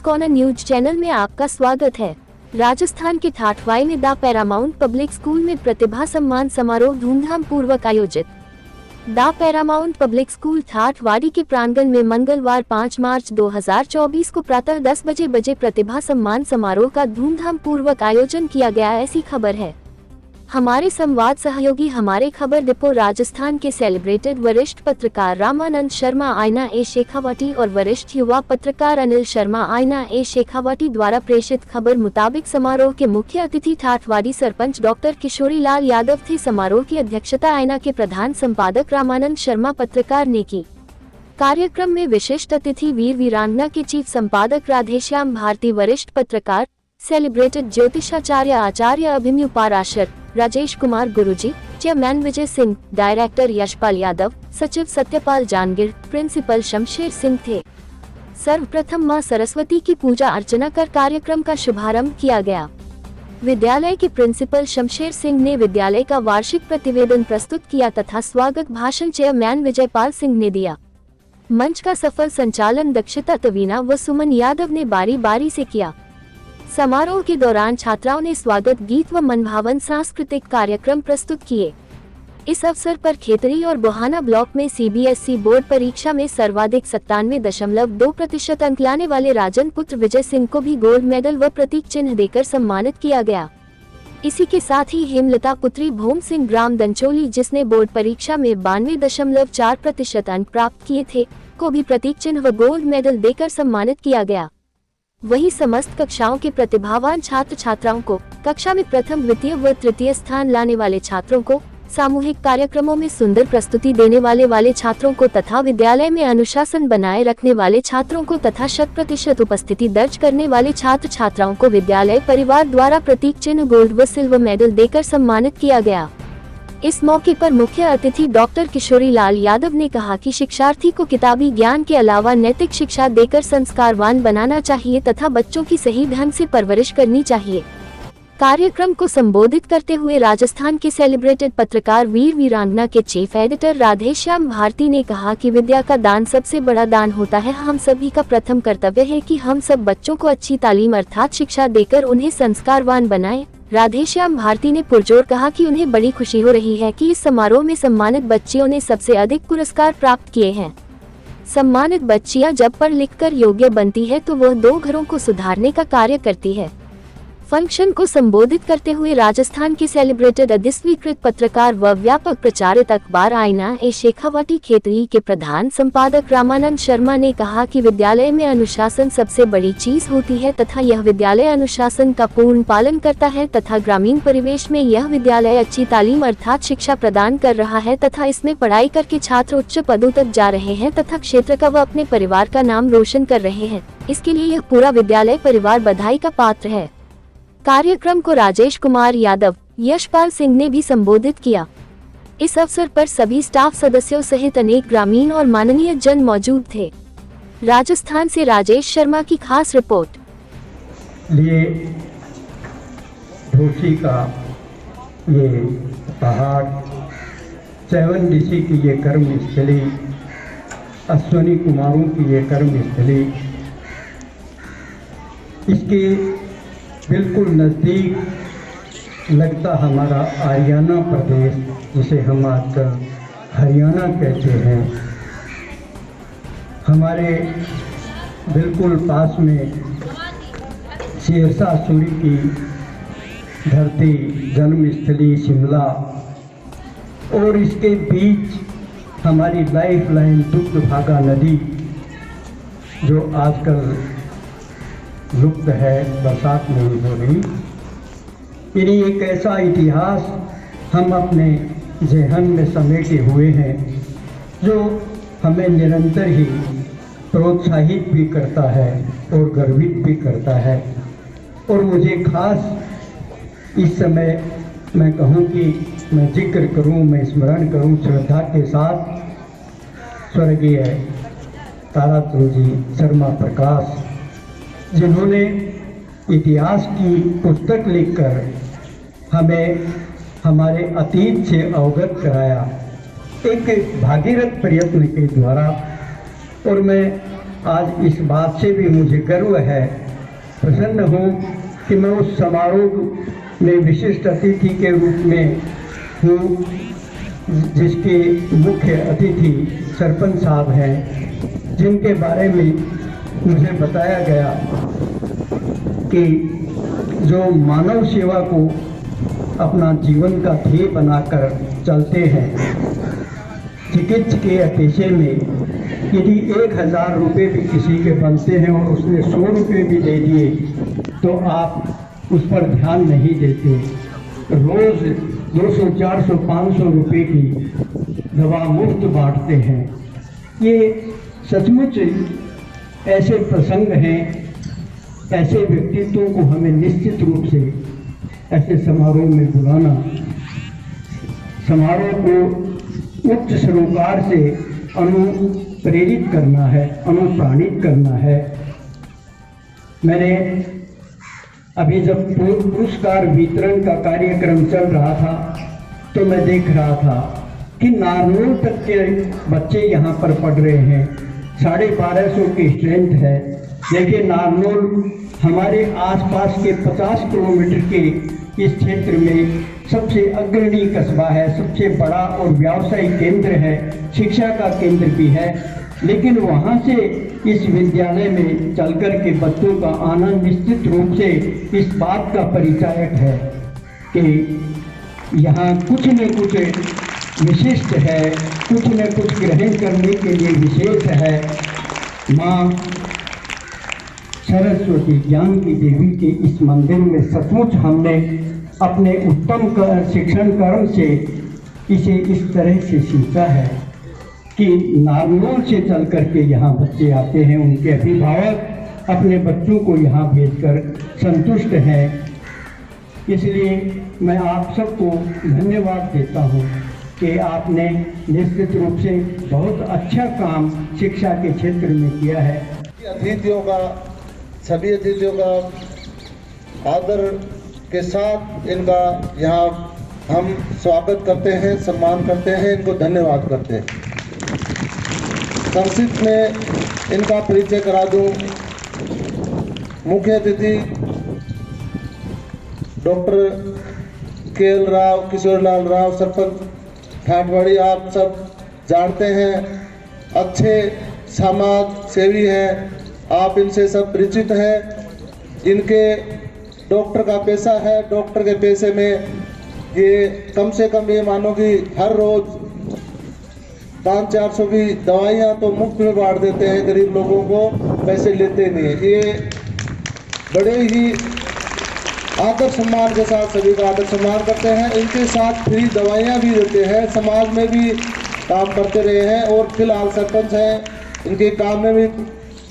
Corner news channel में आपका स्वागत है। राजस्थान के ठाठवाई में द पैरामाउंट पब्लिक स्कूल में प्रतिभा सम्मान समारोह धूमधाम पूर्वक आयोजित। द पैरामाउंट पब्लिक स्कूल ठाठवाड़ी के प्रांगण में मंगलवार 5 मार्च 2024 को प्रातः 10 बजे प्रतिभा सम्मान समारोह का धूमधाम पूर्वक आयोजन किया गया, ऐसी खबर है। हमारे संवाद सहयोगी हमारे खबर डिपो राजस्थान के सेलिब्रेटेड वरिष्ठ पत्रकार रामानंद शर्मा आयना ए शेखावटी और वरिष्ठ युवा पत्रकार अनिल शर्मा आयना ए शेखावटी द्वारा प्रेषित खबर मुताबिक समारोह के मुख्य अतिथि ठाठवाड़ी सरपंच डॉक्टर किशोरी लाल यादव थे। समारोह की अध्यक्षता आयना के प्रधान संपादक रामानंद शर्मा पत्रकार ने की। कार्यक्रम में विशिष्ट अतिथि वीर वीरांगना के चीफ संपादक राधेश्याम भारती, वरिष्ठ पत्रकार सेलिब्रेटेड ज्योतिषाचार्य आचार्य अभिमन्यु पाराशर, राजेश कुमार गुरुजी, चेयरमैन विजय सिंह, डायरेक्टर यशपाल यादव, सचिव सत्यपाल जानगिर, प्रिंसिपल शमशेर सिंह थे। सर्वप्रथम मां सरस्वती की पूजा अर्चना कर कार्यक्रम का शुभारंभ किया गया। विद्यालय के प्रिंसिपल शमशेर सिंह ने विद्यालय का वार्षिक प्रतिवेदन प्रस्तुत किया तथा स्वागत भाषण चेयरमैन विजयपाल सिंह ने दिया। मंच का सफल संचालन दक्षिता तवीना व सुमन यादव ने बारी बारी से किया। समारोह के दौरान छात्राओं ने स्वागत गीत व मनभावन सांस्कृतिक कार्यक्रम प्रस्तुत किए। इस अवसर पर खेतरी और बोहाना ब्लॉक में सीबीएसई बोर्ड परीक्षा में सर्वाधिक 97.2% अंक लाने वाले राजन पुत्र विजय सिंह को भी गोल्ड मेडल व प्रतीक चिन्ह देकर सम्मानित किया गया। इसी के साथ ही हेमलता पुत्री भोम सिंह ग्राम दंचोली, जिसने बोर्ड परीक्षा में 92.4% अंक प्राप्त किए थे, को भी प्रतीक चिन्ह व गोल्ड मेडल देकर सम्मानित किया गया। वहीं समस्त कक्षाओं के प्रतिभावान छात्र छात्राओं को, कक्षा में प्रथम, द्वितीय व तृतीय स्थान लाने वाले छात्रों को, सामूहिक कार्यक्रमों में सुंदर प्रस्तुति देने वाले छात्रों को तथा विद्यालय में अनुशासन बनाए रखने वाले छात्रों को तथा 100% उपस्थिति दर्ज करने वाले छात्र छात्राओं को विद्यालय परिवार द्वारा प्रतीक चिन्ह, गोल्ड व सिल्वर मेडल देकर सम्मानित किया गया। इस मौके पर मुख्य अतिथि डॉक्टर किशोरी लाल यादव ने कहा कि शिक्षार्थी को किताबी ज्ञान के अलावा नैतिक शिक्षा देकर संस्कारवान बनाना चाहिए तथा बच्चों की सही ढंग से परवरिश करनी चाहिए। कार्यक्रम को संबोधित करते हुए राजस्थान के सेलिब्रेटेड पत्रकार वीर वीरांगना के चीफ एडिटर राधेश्याम भारती ने कहा कि विद्या का दान सबसे बड़ा दान होता है। हम सभी का प्रथम कर्तव्य है कि हम सब बच्चों को अच्छी तालीम अर्थात शिक्षा देकर उन्हें संस्कारवान बनाएं। राधेश्याम भारती ने पुरजोर कहा कि उन्हें बड़ी खुशी हो रही है कि इस समारोह में सम्मानित बच्चियों ने सबसे अधिक पुरस्कार प्राप्त किए हैं। सम्मानित बच्चियां जब पढ़ लिखकर योग्य बनती है तो वह 2 घरों को सुधारने का कार्य करती है। फंक्शन को संबोधित करते हुए राजस्थान के सेलिब्रेटेड अधिस्वीकृत पत्रकार व व्यापक प्रचारित अखबार आयना ए शेखावटी खेतरी के प्रधान संपादक रामानंद शर्मा ने कहा कि विद्यालय में अनुशासन सबसे बड़ी चीज होती है तथा यह विद्यालय अनुशासन का पूर्ण पालन करता है तथा ग्रामीण परिवेश में यह विद्यालय अच्छी तालीम अर्थात शिक्षा प्रदान कर रहा है तथा इसमें पढ़ाई करके छात्र उच्च पदों तक जा रहे हैं तथा क्षेत्र का व अपने परिवार का नाम रोशन कर रहे हैं। इसके लिए यह पूरा विद्यालय परिवार बधाई का पात्र है। कार्यक्रम को राजेश कुमार यादव, यशपाल सिंह ने भी संबोधित किया। इस अवसर पर सभी स्टाफ सदस्यों सहित अनेक ग्रामीण और माननीय जन मौजूद थे। राजस्थान से राजेश शर्मा की खास रिपोर्ट। ये ढोसी का ये पहाड़, 7 ऋषि की ये कर्म स्थली, अश्वनी कुमारों की ये कर्म स्थली, इसके बिल्कुल नज़दीक लगता हमारा हरियाणा प्रदेश, जिसे हम आजकल हरियाणा कहते हैं। हमारे बिल्कुल पास में शेरशाह सूरी की धरती, जन्मस्थली शिमला, और इसके बीच हमारी लाइफ लाइन दुग्धभागा नदी जो आजकल लुप्त है, बरसात नहीं हो रही। यानी एक ऐसा इतिहास हम अपने ज़हन में समेटे हुए हैं जो हमें निरंतर ही प्रोत्साहित भी करता है और गर्वित भी करता है। और मुझे खास इस समय मैं कहूँ कि मैं जिक्र करूँ, मैं स्मरण करूँ श्रद्धा के साथ स्वर्गीय ताराचंद जी शर्मा प्रकाश, जिन्होंने इतिहास की पुस्तक लिखकर हमें हमारे अतीत से अवगत कराया एक भागीरथ प्रयत्न के द्वारा। और मैं आज इस बात से भी मुझे गर्व है, प्रसन्न हूँ कि मैं उस समारोह में विशिष्ट अतिथि के रूप में हूँ, जिसके मुख्य अतिथि सरपंच साहब हैं, जिनके बारे में मुझे बताया गया कि जो मानव सेवा को अपना जीवन का ध्येय बनाकर चलते हैं। चिकित्सा के पेशे में यदि 1000 रुपये भी किसी के बनते हैं और उसने 100 रुपये भी दे दिए तो आप उस पर ध्यान नहीं देते। रोज़ 200, 400, 500 रुपये की दवा मुफ्त बांटते हैं। ये सचमुच ऐसे प्रसंग हैं, ऐसे व्यक्तित्वों को हमें निश्चित रूप से ऐसे समारोह में बुलाना, समारोह को उच्च सरोकार से अनुप्रेरित करना है, अनुप्राणित करना है। मैंने अभी जब पुरस्कार वितरण का कार्यक्रम चल रहा था तो मैं देख रहा था कि नारनौल तक के बच्चे यहाँ पर पढ़ रहे हैं। 1250 की स्ट्रेंथ है। देखिए, नारनौल हमारे आसपास के 50 किलोमीटर के इस क्षेत्र में सबसे अग्रणी कस्बा है, सबसे बड़ा और व्यावसायिक केंद्र है, शिक्षा का केंद्र भी है। लेकिन वहाँ से इस विद्यालय में चलकर के बच्चों का आना निश्चित रूप से इस बात का परिचायक है कि यहाँ कुछ न कुछ विशिष्ट है, कुछ न कुछ ग्रहण करने के लिए विशेष है। माँ सरस्वती ज्ञान की देवी के इस मंदिर में सचमुच हमने अपने उत्तम शिक्षण कर्म से इसे इस तरह से सीखा है कि नारनौल से चल करके यहाँ बच्चे आते हैं, उनके अभिभावक अपने बच्चों को यहाँ भेजकर संतुष्ट हैं। इसलिए मैं आप सबको धन्यवाद देता हूँ कि आपने निश्चित रूप से बहुत अच्छा काम शिक्षा के क्षेत्र में किया है। सभी अतिथियों का आदर के साथ इनका यहाँ हम स्वागत करते हैं, सम्मान करते हैं, इनको धन्यवाद करते हैं। संक्षिप्त में इनका परिचय करा दूं। मुख्य अतिथि डॉक्टर KL राव, किशोरलाल राव, सरपंच ठाठवाड़ी, आप सब जानते हैं, अच्छे समाज सेवी हैं, आप इनसे सब परिचित हैं। इनके डॉक्टर का पेशा है। डॉक्टर के पेशे में ये कम से कम ये मानो कि हर रोज़ 500-400 की दवाइयाँ तो मुफ्त में बांट देते हैं गरीब लोगों को, पैसे लेते नहीं। ये बड़े ही आदर सम्मान के साथ सभी का आदर सम्मान करते हैं। इनके साथ फ्री दवाइयाँ भी देते हैं, समाज में भी काम करते रहे हैं और फिलहाल सरपंच हैं। इनके काम में भी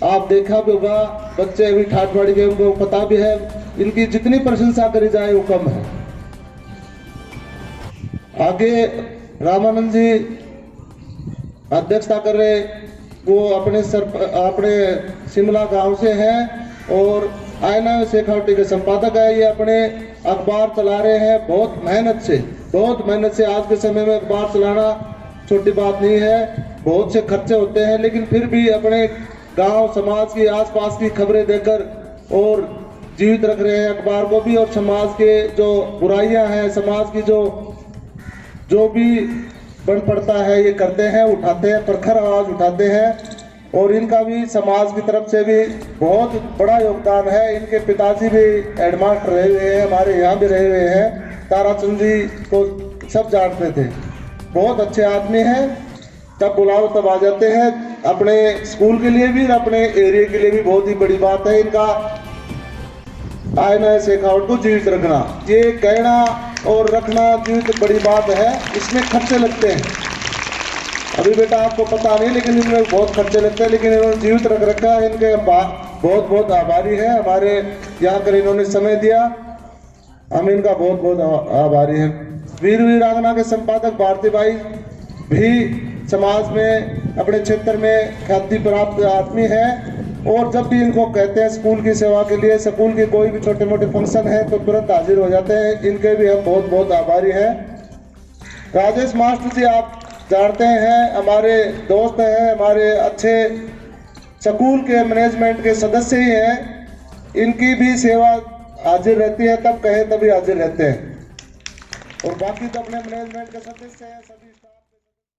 आप देखा भी होगा, बच्चे अभी ठाठवाड़ी के, उनको पता भी है। इनकी जितनी प्रशंसा करी जाए वो कम है। आगे रामानंद जी अध्यक्षता कर रहे, वो अपने शिमला गांव से हैं और आईना शेखावटी के संपादक है। ये अपने अखबार चला रहे हैं बहुत मेहनत से। आज के समय में अखबार चलाना छोटी बात नहीं है, बहुत से खर्चे होते हैं, लेकिन फिर भी अपने गांव समाज की आसपास की खबरें देकर और जीवित रख रहे हैं अखबार को भी। और समाज के जो बुराइयां हैं, समाज की जो भी बन पड़ता है, ये करते हैं, उठाते हैं, प्रखर आवाज उठाते हैं। और इनका भी समाज की तरफ से भी बहुत बड़ा योगदान है। इनके पिताजी भी हेडमास्टर रहे हुए हैं, हमारे यहाँ भी रहे हुए हैं। ताराचंद जी को सब जानते थे, बहुत अच्छे आदमी हैं। जब बुलाओ तब आ जाते हैं। अपने स्कूल के लिए भी और अपने एरिया के लिए भी बहुत ही बड़ी बात है इनका आईना शेखावट को जीवित रखना। ये कहना और रखना जीवित बड़ी बात है, इसमें खर्चे लगते हैं। अभी बेटा आपको पता नहीं, लेकिन इनमें बहुत खर्चे लगते हैं, लेकिन इन्होंने जीवित रख रखा है। इनके बहुत बहुत आभारी है। हमारे यहाँ कर इन्होंने समय दिया, हम इनका बहुत बहुत आभारी हैं। वीर वीरांगना के संपादक भारती भाई भी समाज में अपने क्षेत्र में ख्याति प्राप्त आदमी है और जब भी इनको कहते हैं स्कूल की सेवा के लिए, स्कूल के कोई भी छोटे मोटे फंक्शन है तो तुरंत हाजिर हो जाते हैं। इनके भी हम बहुत बहुत आभारी हैं। राजेश मास्टर जी आप जानते हैं, हमारे दोस्त हैं, हमारे अच्छे स्कूल के मैनेजमेंट के सदस्य ही हैं, इनकी भी सेवा हाजिर रहती है, तब कहे तभी हाजिर रहते हैं। और बाकी तो अपने मैनेजमेंट के सदस्य हैं, सभी